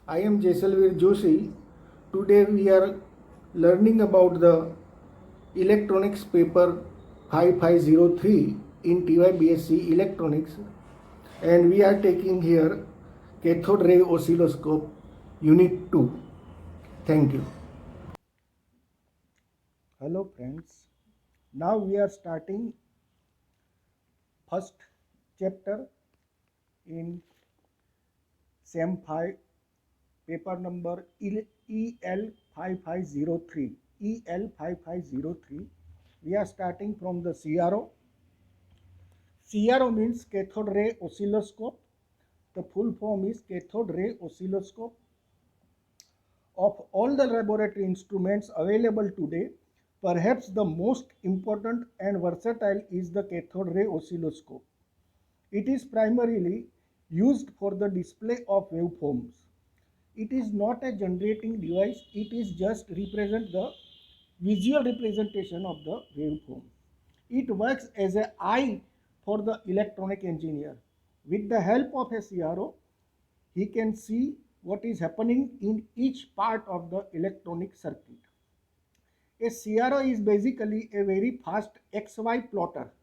I am Jaisalveer Joshi. Today we are learning about the electronics paper 5503 in TYBSc Electronics, and we are taking here cathode ray oscilloscope unit 2. Thank you. Hello friends. Now we are starting first chapter in SEM 5 paper number EL5503. EL5503. We are starting from the CRO. CRO means cathode ray oscilloscope. The full form is cathode ray oscilloscope. Of all the laboratory instruments available today, perhaps the most important and versatile is the cathode ray oscilloscope. It is primarily used for the display of waveforms. It is not a generating device, it is just represent the visual representation of the waveform. It works as an eye for the electronic engineer. With the help of a CRO, he can see what is happening in each part of the electronic circuit. A CRO is basically a very fast XY plotter,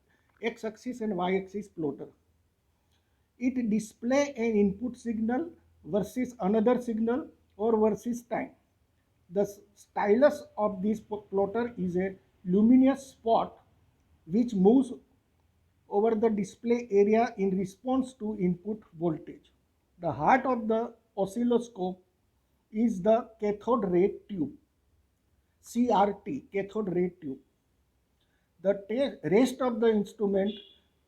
x-axis and y-axis plotter. It displays an input signal versus another signal or versus time. The stylus of this plotter is a luminous spot which moves over the display area in response to input voltage. The heart of the oscilloscope is the cathode ray tube, CRT, cathode ray tube. The rest of the instrument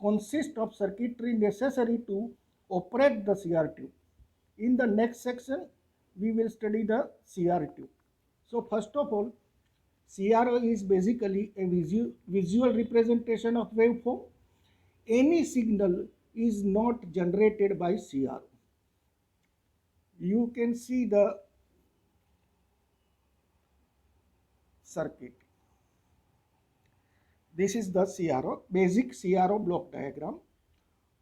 consists of circuitry necessary to operate the CR tube. In the next section, we will study the CR tube. So first of all, CRO is basically a visual representation of waveform. Any signal is not generated by CRO. You can see the circuit. This is the CRO, basic CRO block diagram.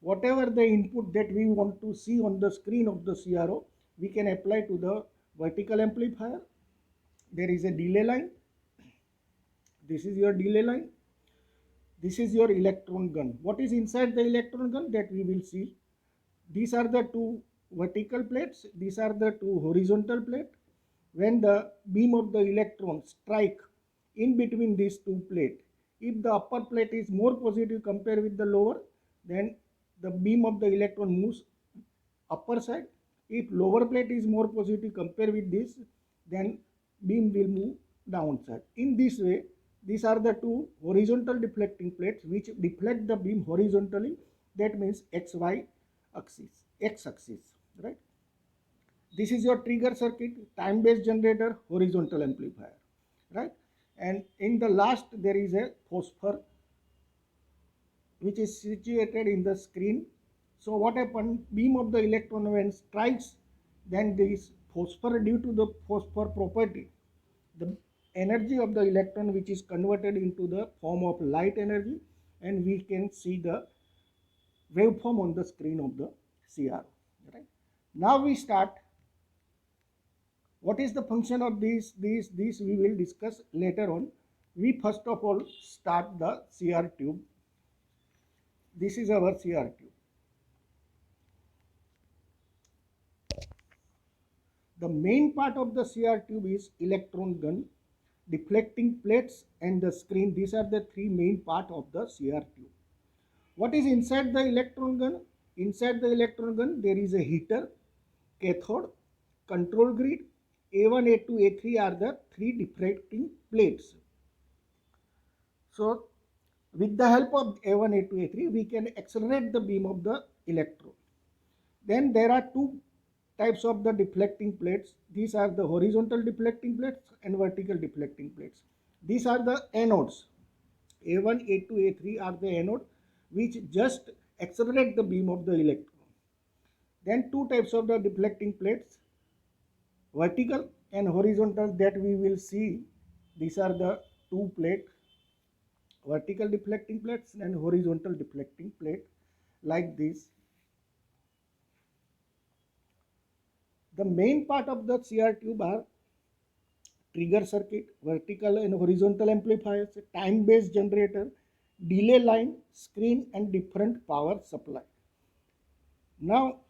Whatever the input that we want to see on the screen of the CRO, we can apply to the vertical amplifier. There is a delay line. This is your delay line. This is your electron gun. What is inside the electron gun that we will see? These are the two vertical plates. These are the two horizontal plates. When the beam of the electron strike in between these two plates, if the upper plate is more positive compared with the lower, then the beam of the electron moves upper side. If lower plate is more positive compared with this, then beam will move downside. In this way, these are the two horizontal deflecting plates which deflect the beam horizontally. That means XY axis, X axis, right? This is your trigger circuit, time-based generator, horizontal amplifier, right? And in the last, there is a phosphor which is situated in the screen. So what happened? Beam of the electron when strikes, then this phosphor, due to the phosphor property, the energy of the electron which is converted into the form of light energy, and we can see the waveform on the screen of the CRO. Right? Now we start. What is the function of these we will discuss later on. We first of all start the CR tube. This is our CR tube. The main part of the CR tube is electron gun, deflecting plates and the screen. These are the three main part of the CR tube. What is inside the electron gun? Inside the electron gun there is a heater, cathode, control grid. A1, A2, A3 are the three deflecting plates. So with the help of A1, A2, A3, we can accelerate the beam of the electron. Then there are two types of the deflecting plates. These are the horizontal deflecting plates and vertical deflecting plates. These are the anodes. A1, A2, A3 are the anode which just accelerate the beam of the electron. Then two types of the deflecting plates, vertical and horizontal, that we will see. These are the two plates, vertical deflecting plates and horizontal deflecting plate, like this. The main part of the CR tube are trigger circuit, vertical and horizontal amplifiers, time-based generator, delay line, screen and different power supply. Now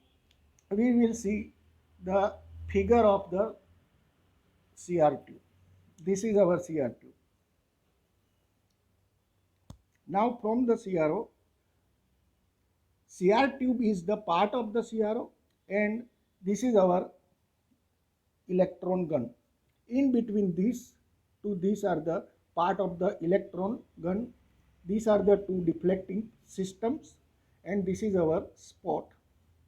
we will see the figure of the CR tube. This is our CR tube. Now from the CRO, CR tube is the part of the CRO and this is our electron gun. In between these are the part of the electron gun. These are the two deflecting systems and this is our spot,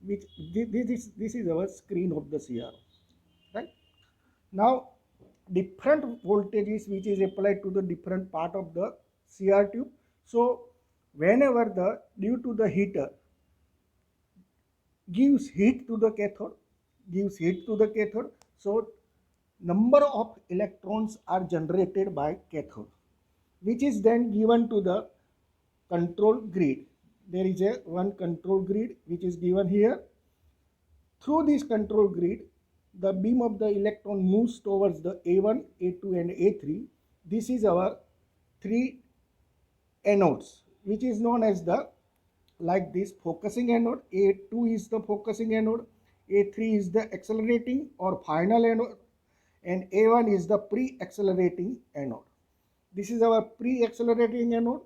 which this is our screen of the CRO, right? Now different voltages which is applied to the different part of the CR tube. So whenever the due to the heater gives heat to the cathode, so number of electrons are generated by cathode, which is then given to the control grid. There is a one control grid which is given here. Through this control grid, the beam of the electron moves towards the A1, A2 and A3. This is our three anodes, which is known as the like this focusing anode. A2 is the focusing anode, A3 is the accelerating or final anode, and A1 is the pre-accelerating anode. This is our pre-accelerating anode,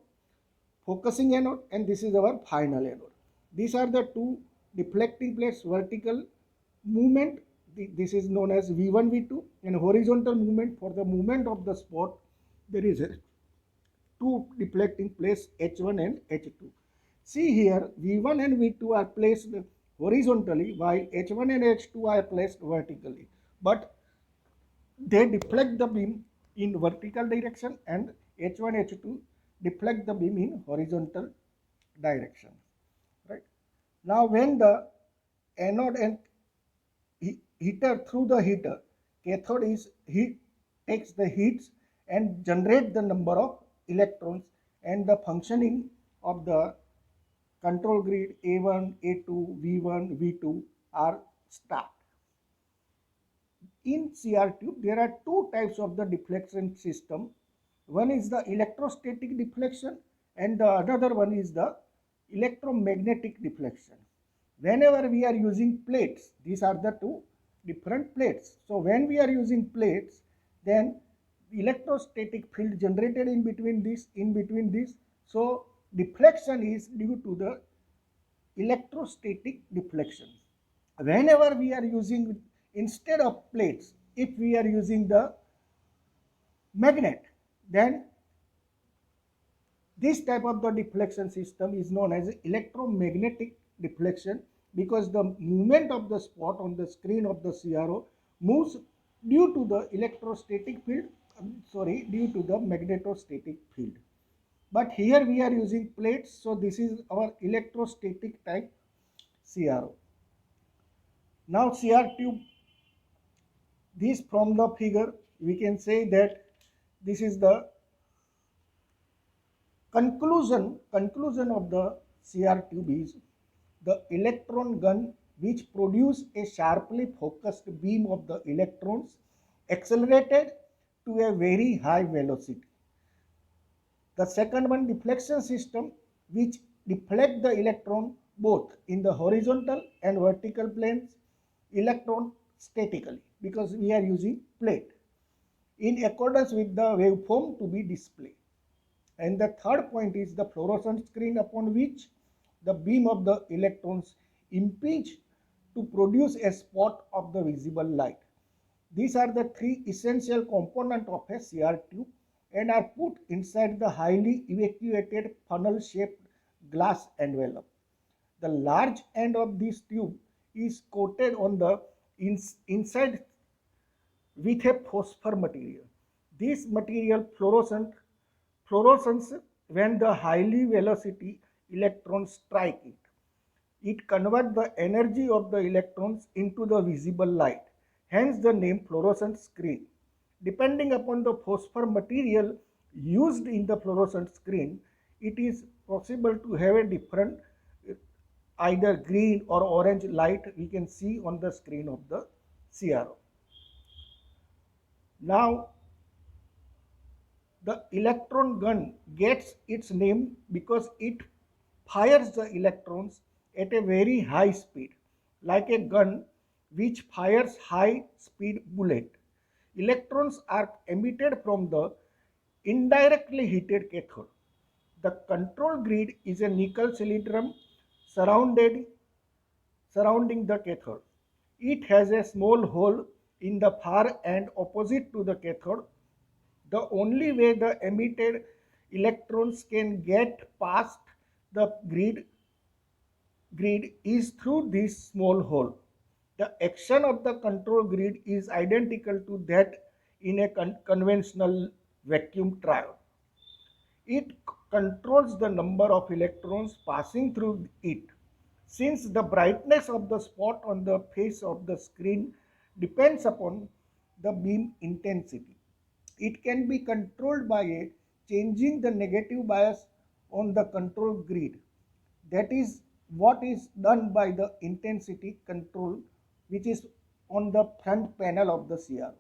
focusing anode, and this is our final anode. These are the two deflecting plates, vertical movement, this is known as V1, V2, and horizontal movement. For the movement of the spot, there is a two deflecting plates H1 and H2. See here, V1 and V2 are placed horizontally while H1 and H2 are placed vertically, but they deflect the beam in vertical direction and H1, H2 deflect the beam in horizontal direction, right? Now when the anode and heater, through the heater, cathode is heat, takes the heats and generate the number of electrons, and the functioning of the control grid A1, A2, V1, V2 are stopped. In CR tube, there are two types of the deflection system. One is the electrostatic deflection and the other one is the electromagnetic deflection. Whenever we are using plates, these are the two different plates. So when we are using plates, then electrostatic field generated in between this, so deflection is due to the electrostatic deflection. Whenever we are using, instead of plates, if we are using the magnet, then this type of the deflection system is known as electromagnetic deflection, because the movement of the spot on the screen of the CRO moves due to the electrostatic field, due to the magnetostatic field. But here we are using plates, so this is our electrostatic type CRO. Now CR tube, this from the figure we can say that this is the conclusion of the CR tube is the electron gun, which produce a sharply focused beam of the electrons accelerated to a very high velocity. The second one, deflection system, which deflect the electron both in the horizontal and vertical planes, electron statically, because we are using plate in accordance with the waveform to be displayed. And the third point is the fluorescent screen, upon which the beam of the electrons impinge to produce a spot of the visible light. These are the three essential components of a CR tube and are put inside the highly evacuated funnel-shaped glass envelope. The large end of this tube is coated on the inside with a phosphor material. This material fluorescence when the highly velocity electrons strike it. It converts the energy of the electrons into the visible light, hence the name fluorescent screen. Depending upon the phosphor material used in the fluorescent screen, it is possible to have a different either green or orange light we can see on the screen of the CRO. Now, the electron gun gets its name because it fires the electrons at a very high speed, like a gun which fires high speed bullet. Electrons are emitted from the indirectly heated cathode. The control grid is a nickel cylindrum surrounding the cathode. It has a small hole in the far end opposite to the cathode. The only way the emitted electrons can get past the grid is through this small hole. The action of the control grid is identical to that in a conventional vacuum triode. It controls the number of electrons passing through it. Since the brightness of the spot on the face of the screen depends upon the beam intensity, it can be controlled by changing the negative bias on the control grid. That is what is done by the intensity control, which is on the front panel of the CRO.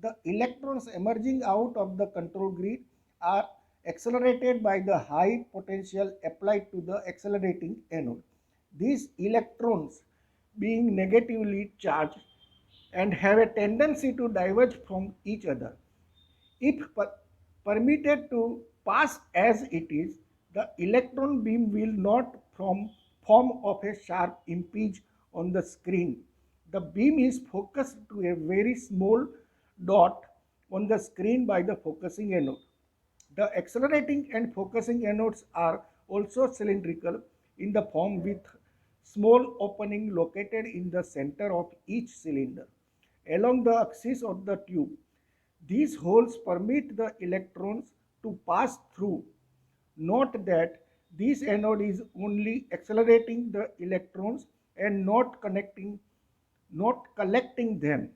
The electrons emerging out of the control grid are accelerated by the high potential applied to the accelerating anode. These electrons, being negatively charged and have a tendency to diverge from each other, if permitted to pass as it is, the electron beam will not form of a sharp impinge on the screen. The beam is focused to a very small dot on the screen by the focusing anode. The accelerating and focusing anodes are also cylindrical in the form with small opening located in the center of each cylinder along the axis of the tube. These holes permit the electrons to pass through. Note that this anode is only accelerating the electrons and not collecting them.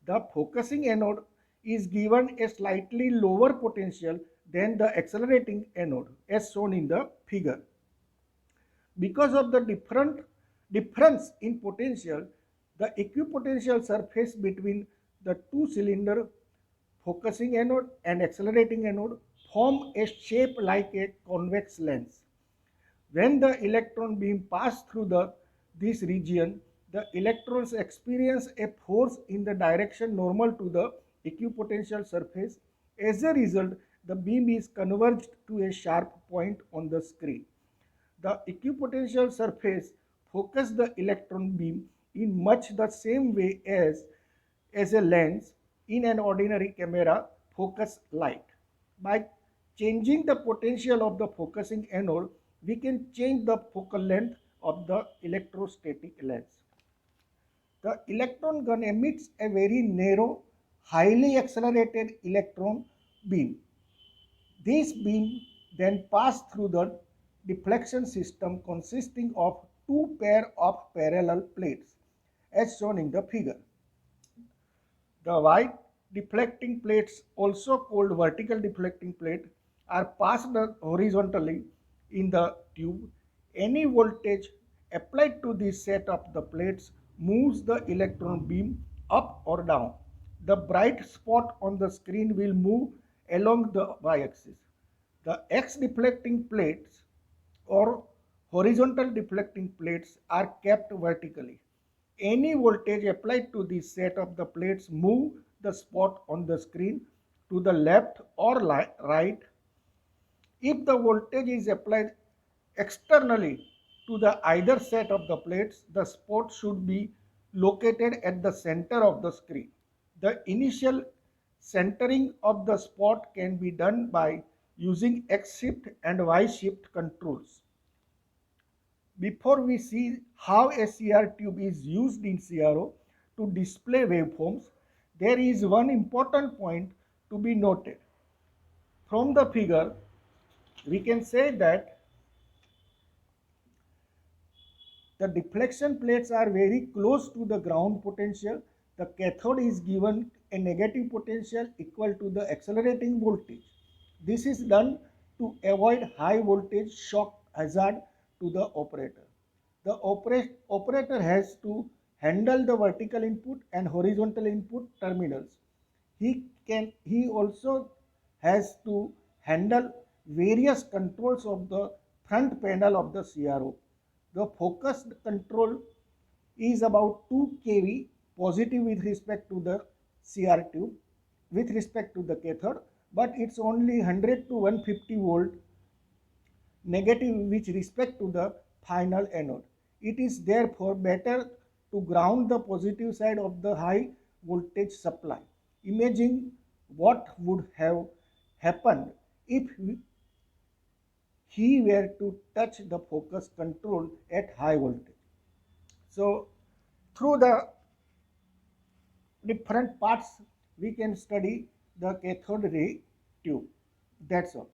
The focusing anode is given a slightly lower potential than the accelerating anode as shown in the figure. Because of the difference in potential, the equipotential surface between the two cylinder focusing anode and accelerating anode form a shape like a convex lens. When the electron beam passes through this region, the electrons experience a force in the direction normal to the equipotential surface. As a result, the beam is converged to a sharp point on the screen. The equipotential surface focuses the electron beam in much the same way as a lens in an ordinary camera focus light. By changing the potential of the focusing anode, we can change the focal length of the electrostatic lens. The electron gun emits a very narrow, highly accelerated electron beam. This beam then passes through the deflection system consisting of two pairs of parallel plates as shown in the figure. The white deflecting plates, also called vertical deflecting plate, are passed horizontally in the tube. Any voltage applied to this set of the plates moves the electron beam up or down. The bright spot on the screen will move along the y-axis. The X deflecting plates or horizontal deflecting plates are kept vertically. Any voltage applied to this set of the plates move the spot on the screen to the left or right. If the voltage is applied externally to the either set of the plates, the spot should be located at the center of the screen. The initial centering of the spot can be done by using X shift and Y shift controls. Before we see how a CR tube is used in CRO to display waveforms, there is one important point to be noted. From the figure, we can say that the deflection plates are very close to the ground potential. The cathode is given a negative potential equal to the accelerating voltage. This is done to avoid high voltage shock hazard to the operator. The operator has to handle the vertical input and horizontal input terminals. He also has to handle various controls of the front panel of the CRO. The focused control is about 2 kV positive with respect to the CR tube with respect to the cathode, but it's only 100 to 150 volt negative with respect to the final anode. It is therefore better to ground the positive side of the high voltage supply. Imagine what would have happened if he were to touch the focus control at high voltage. So through the different parts we can study the cathode ray tube. That's all.